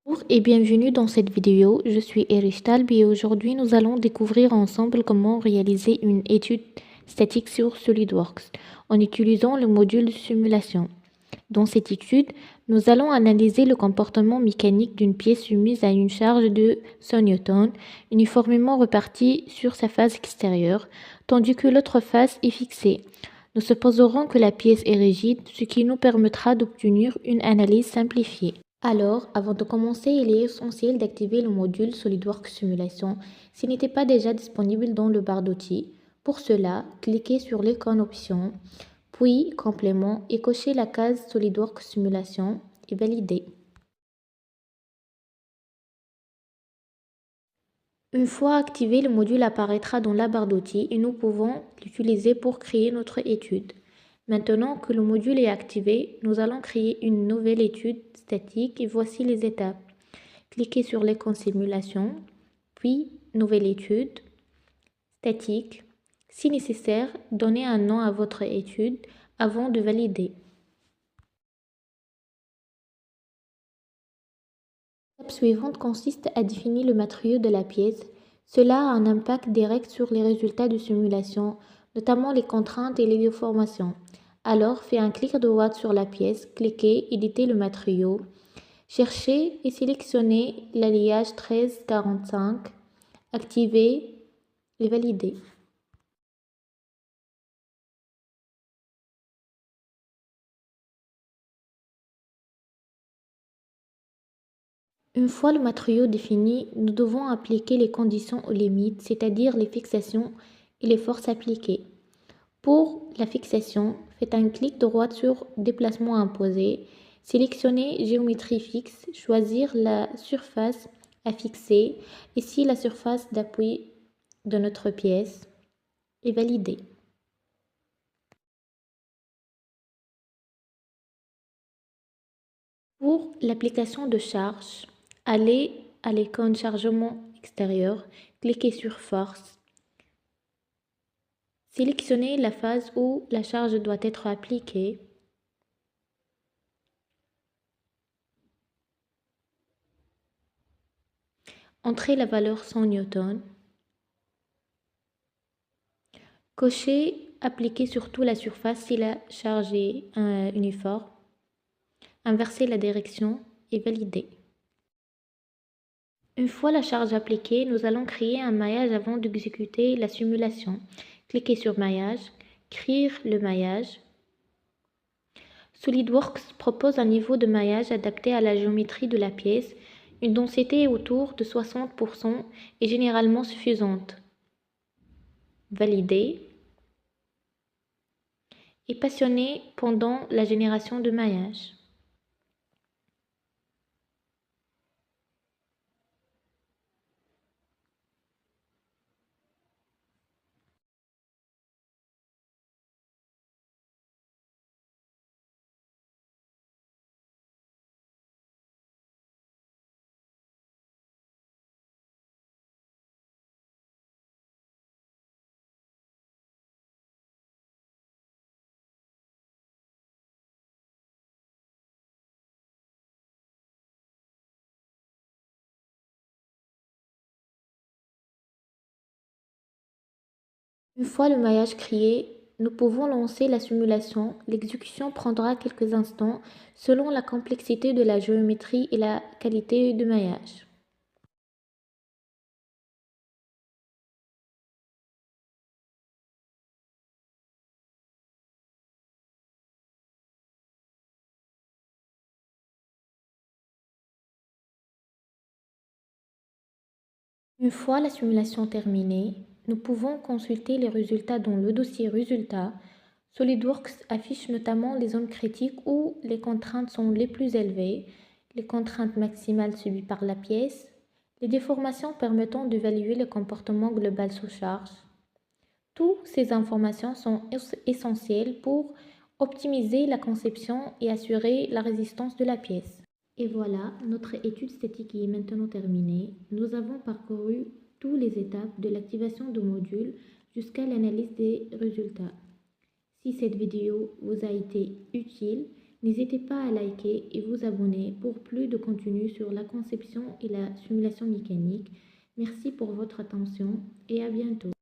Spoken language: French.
Bonjour et bienvenue dans cette vidéo, je suis Erich Talb et aujourd'hui nous allons découvrir ensemble comment réaliser une étude statique sur SolidWorks en utilisant le module de simulation. Dans cette étude, nous allons analyser le comportement mécanique d'une pièce soumise à une charge de 100 N, uniformément répartie sur sa face extérieure, tandis que l'autre face est fixée. Nous supposerons que la pièce est rigide, ce qui nous permettra d'obtenir une analyse simplifiée. Alors, avant de commencer, il est essentiel d'activer le module SolidWorks Simulation s'il n'était pas déjà disponible dans le barre d'outils. Pour cela, cliquez sur l'icône Options, puis Complément et cochez la case SolidWorks Simulation et validez. Une fois activé, le module apparaîtra dans la barre d'outils et nous pouvons l'utiliser pour créer notre étude. Maintenant que le module est activé, nous allons créer une nouvelle étude statique et voici les étapes. Cliquez sur l'icône Simulation, puis Nouvelle étude, Statique. Si nécessaire, donnez un nom à votre étude avant de valider. L'étape suivante consiste à définir le matériau de la pièce. Cela a un impact direct sur les résultats de simulation, notamment les contraintes et les déformations. Alors, faites un clic droit sur la pièce, cliquez Éditer le matériau, cherchez et sélectionnez l'alliage 1345, activez et validez. Une fois le matériau défini, nous devons appliquer les conditions aux limites, c'est-à-dire les fixations et les forces appliquées. Pour la fixation, faites un clic droit sur Déplacement imposé, sélectionnez Géométrie fixe, choisir la surface à fixer, ici la surface d'appui de notre pièce, et valider. Pour l'application de charge, allez à l'icône Chargement extérieur, cliquez sur Force. Sélectionnez la phase où la charge doit être appliquée. Entrez la valeur 100 N. Cochez Appliquer sur toute la surface si la charge est uniforme. Inversez la direction et validez. Une fois la charge appliquée, nous allons créer un maillage avant d'exécuter la simulation. Cliquez sur Maillage, Créer le maillage. SolidWorks propose un niveau de maillage adapté à la géométrie de la pièce. Une densité autour de 60% est généralement suffisante. Validez. Et pationnez pendant la génération de maillage. Une fois le maillage créé, nous pouvons lancer la simulation. L'exécution prendra quelques instants selon la complexité de la géométrie et la qualité du maillage. Une fois la simulation terminée, nous pouvons consulter les résultats dans le dossier Résultats. SolidWorks affiche notamment les zones critiques où les contraintes sont les plus élevées, les contraintes maximales subies par la pièce, les déformations permettant d'évaluer le comportement global sous charge. Toutes ces informations sont essentielles pour optimiser la conception et assurer la résistance de la pièce. Et voilà, notre étude statique est maintenant terminée. Nous avons parcouru toutes les étapes de l'activation du module jusqu'à l'analyse des résultats. Si cette vidéo vous a été utile, N'hésitez pas à liker et vous abonner pour plus de contenu sur la conception et la simulation mécanique. Merci pour votre attention et à bientôt.